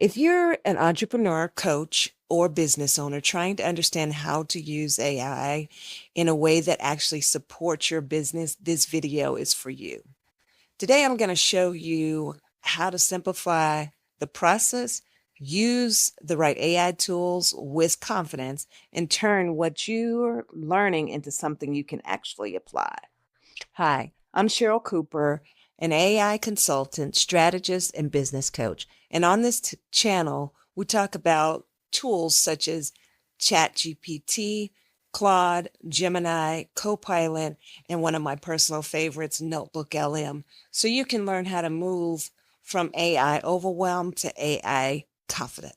If you're an entrepreneur, coach, or business owner trying to understand how to use AI in a way that actually supports your business, this video is for you. Today, I'm going to show you how to simplify the process, use the right AI tools with confidence, and turn what you're learning into something you can actually apply. Hi, I'm Cheryl Cooper, an AI consultant, strategist, and business coach. And on this channel, we talk about tools such as ChatGPT, Claude, Gemini, Copilot, and one of my personal favorites, NotebookLM. So you can learn how to move from AI overwhelm to AI confident.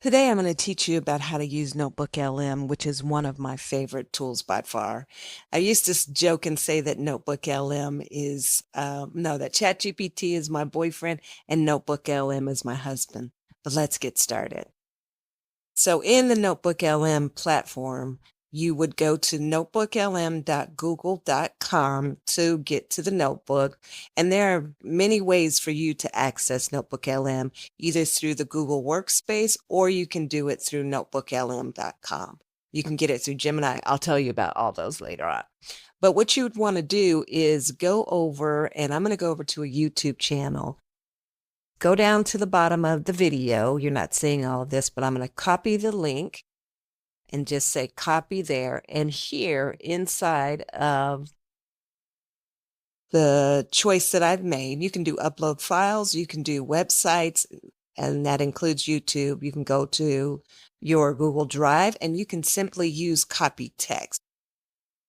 Today, I'm going to teach you about how to use NotebookLM, which is one of my favorite tools by far. I used to joke and say that NotebookLM is, that ChatGPT is my boyfriend and NotebookLM is my husband. But let's get started. So in the NotebookLM platform, you would go to notebooklm.google.com to get to the notebook. And there are many ways for you to access NotebookLM, either through the Google Workspace or you can do it through notebooklm.com. You can get it through Gemini. I'll tell you about all those later on. But what you would want to do is go over, and I'm going to go over to a YouTube channel. Go down to the bottom of the video. You're not seeing all of this, but I'm going to copy the link and just say copy there. And here inside of the choice that I've made, you can do upload files, you can do websites, and that includes YouTube. You can go to your Google Drive and you can simply use copy text.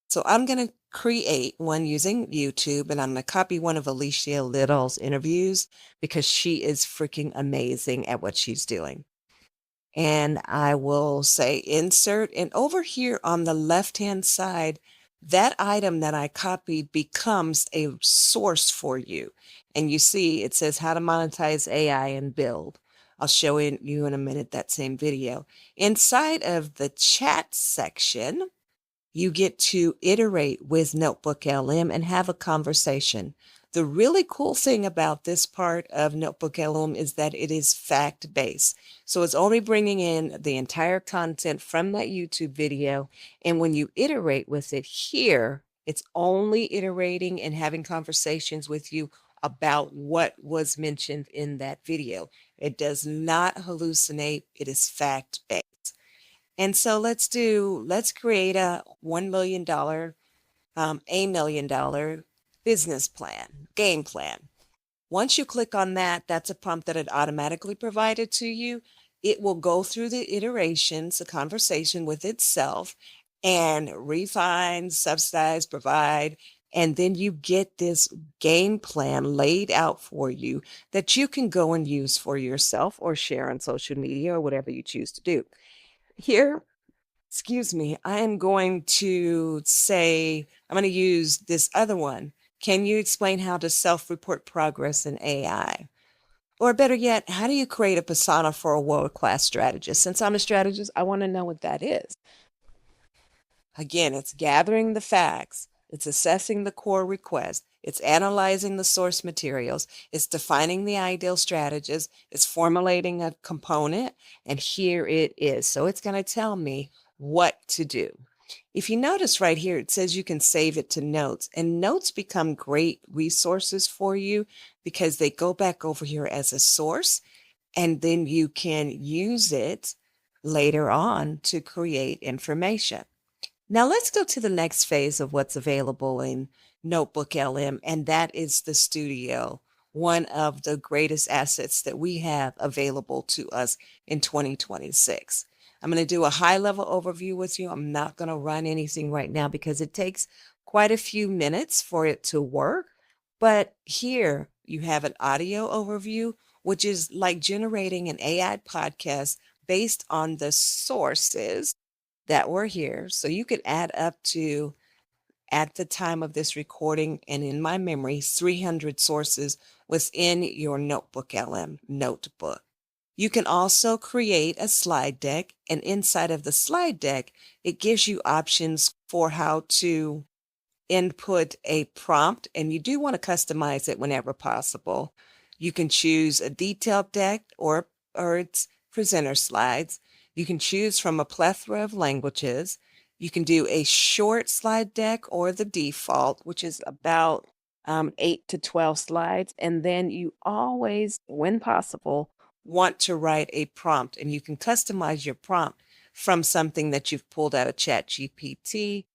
So I'm going to create one using YouTube, and I'm going to copy one of Alicia Little's interviews because she is freaking amazing at what she's doing. And I will say insert, and over here on the left-hand side, that item that I copied becomes a source for you. And you see it says how to monetize AI and build. I'll show you in a minute that same video. Inside of the chat section, you get to iterate with NotebookLM and have a conversation. The really cool thing about this part of NotebookLM is that it is fact-based. So it's only bringing in the entire content from that YouTube video. And when you iterate with it here, it's only iterating and having conversations with you about what was mentioned in that video. It does not hallucinate. It is fact-based. And so let's create a $1 million, $1 million business plan, game plan. Once you click on that, that's a prompt that it automatically provided to you. It will go through the iterations, the conversation with itself, and refine, subsidize, provide, and then you get this game plan laid out for you that you can go and use for yourself or share on social media or whatever you choose to do. Here, I am going to say, I'm going to use this other one. Can you explain how to self-report progress in AI? Or better yet, how do you create a persona for a world-class strategist? Since I'm a strategist, I want to know what that is. Again, it's gathering the facts. It's assessing the core request. It's analyzing the source materials. It's defining the ideal strategist. It's formulating a component. And here it is. So it's going to tell me what to do. If you notice right here, it says you can save it to notes, and notes become great resources for you because they go back over here as a source, and then you can use it later on to create information. Now let's go to the next phase of what's available in NotebookLM, and that is the studio, one of the greatest assets that we have available to us in 2026. I'm going to do a high-level overview with you. I'm not going to run anything right now because it takes quite a few minutes for it to work. But here you have an audio overview, which is like generating an AI podcast based on the sources that were here. So you could add up to, at the time of this recording and in my memory, 300 sources within your NotebookLM notebook. You can also create a slide deck, and inside of the slide deck, it gives you options for how to input a prompt, and you do want to customize it whenever possible. You can choose a detailed deck or its presenter slides. You can choose from a plethora of languages. You can do a short slide deck or the default, which is about 8 to 12 slides. And then you always, when possible, want to write a prompt, and you can customize your prompt from something that you've pulled out of ChatGPT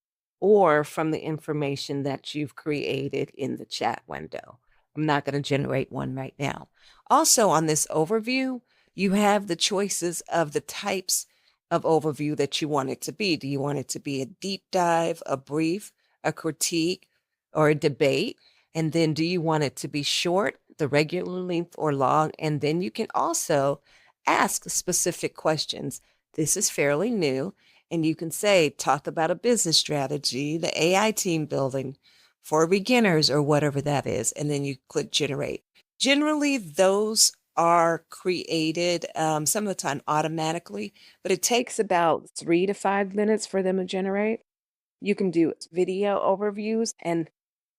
or from the information that you've created in the chat window. I'm not going to generate one right now. Also, on this overview, you have the choices of the types of overview that you want it to be. Do you want it to be a deep dive, a brief, a critique, or a debate? And then do you want it to be short, the regular length, or long? And then you can also ask specific questions. This is fairly new. And you can say, talk about a business strategy, the AI team building for beginners, or whatever that is. And then you click generate. Generally, those are created some of the time automatically, but it takes about 3 to 5 minutes for them to generate. You can do video overviews, and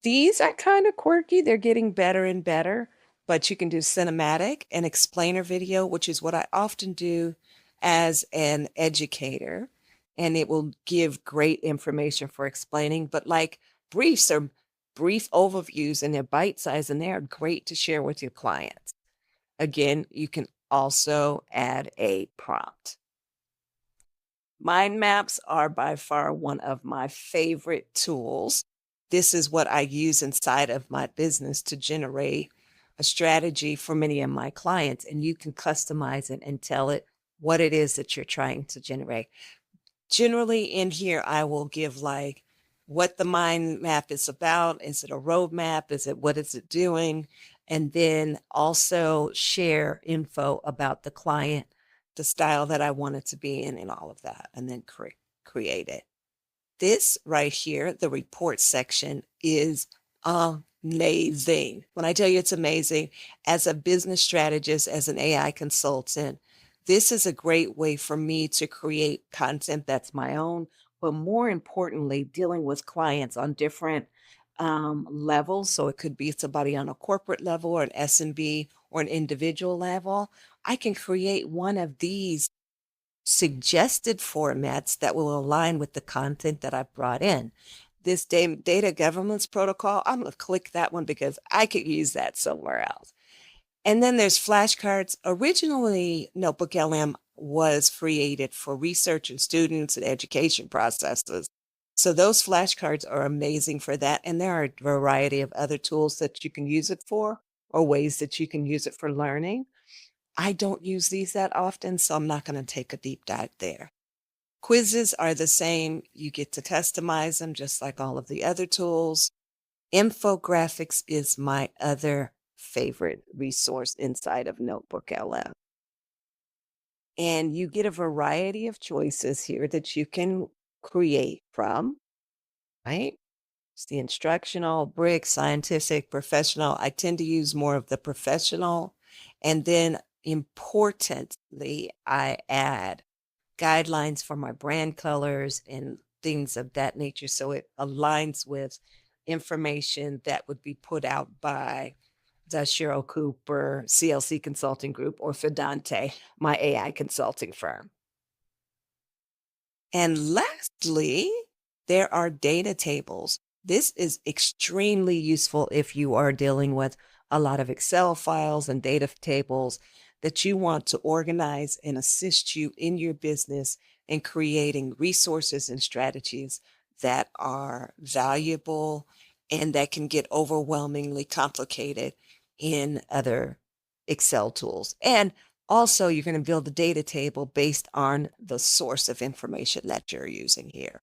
these are kind of quirky. They're getting better and better, but you can do cinematic and explainer video, which is what I often do as an educator. And it will give great information for explaining, but like briefs are brief overviews and they're bite sized and they're great to share with your clients. Again, you can also add a prompt. Mind maps are by far one of my favorite tools. This is what I use inside of my business to generate a strategy for many of my clients, and you can customize it and tell it what it is that you're trying to generate. Generally, in here, I will give like what the mind map is about. Is it a roadmap? What is it doing? And then also share info about the client, the style that I want it to be in, and all of that, and then create it. This right here, the report section, is amazing. When I tell you it's amazing, as a business strategist, as an AI consultant, this is a great way for me to create content that's my own, but more importantly, dealing with clients on different levels. So it could be somebody on a corporate level or an SMB or an individual level. I can create one of these suggested formats that will align with the content that I brought in. This data governance protocol, I'm going to click that one because I could use that somewhere else. And then there's flashcards. Originally, NotebookLM was created for research and students and education processes. So those flashcards are amazing for that. And there are a variety of other tools that you can use it for, or ways that you can use it for learning. I don't use these that often, so I'm not going to take a deep dive there. Quizzes are the same. You get to customize them just like all of the other tools. Infographics is my other favorite resource inside of NotebookLM. And you get a variety of choices here that you can create from, right? It's the instructional, brick, scientific, professional. I tend to use more of the professional. And then importantly, I add guidelines for my brand colors and things of that nature. So it aligns with information that would be put out by the Cheryl Cooper CLC Consulting Group or Fidante, my AI consulting firm. And lastly, there are data tables. This is extremely useful if you are dealing with a lot of Excel files and data tables that you want to organize and assist you in your business in creating resources and strategies that are valuable and that can get overwhelmingly complicated in other Excel tools. And also, you're going to build a data table based on the source of information that you're using here.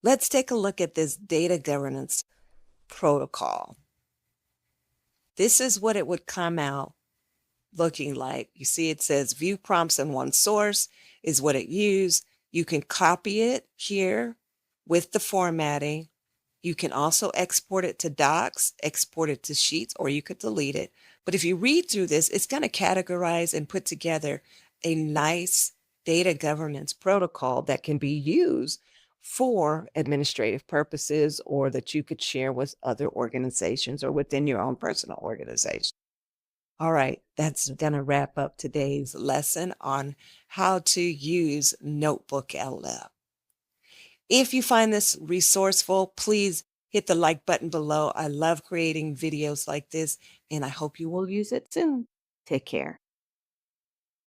Let's take a look at this data governance protocol. This is what it would come out looking like. You see, it says view prompts in one source is what it used. You can copy it here with the formatting. You can also export it to docs, export it to sheets, or you could delete it. But if you read through this, it's going to categorize and put together a nice data governance protocol that can be used for administrative purposes or that you could share with other organizations or within your own personal organization. All right, that's going to wrap up today's lesson on how to use NotebookLM. If you find this resourceful, please hit the like button below. I love creating videos like this, and I hope you will use it soon. Take care.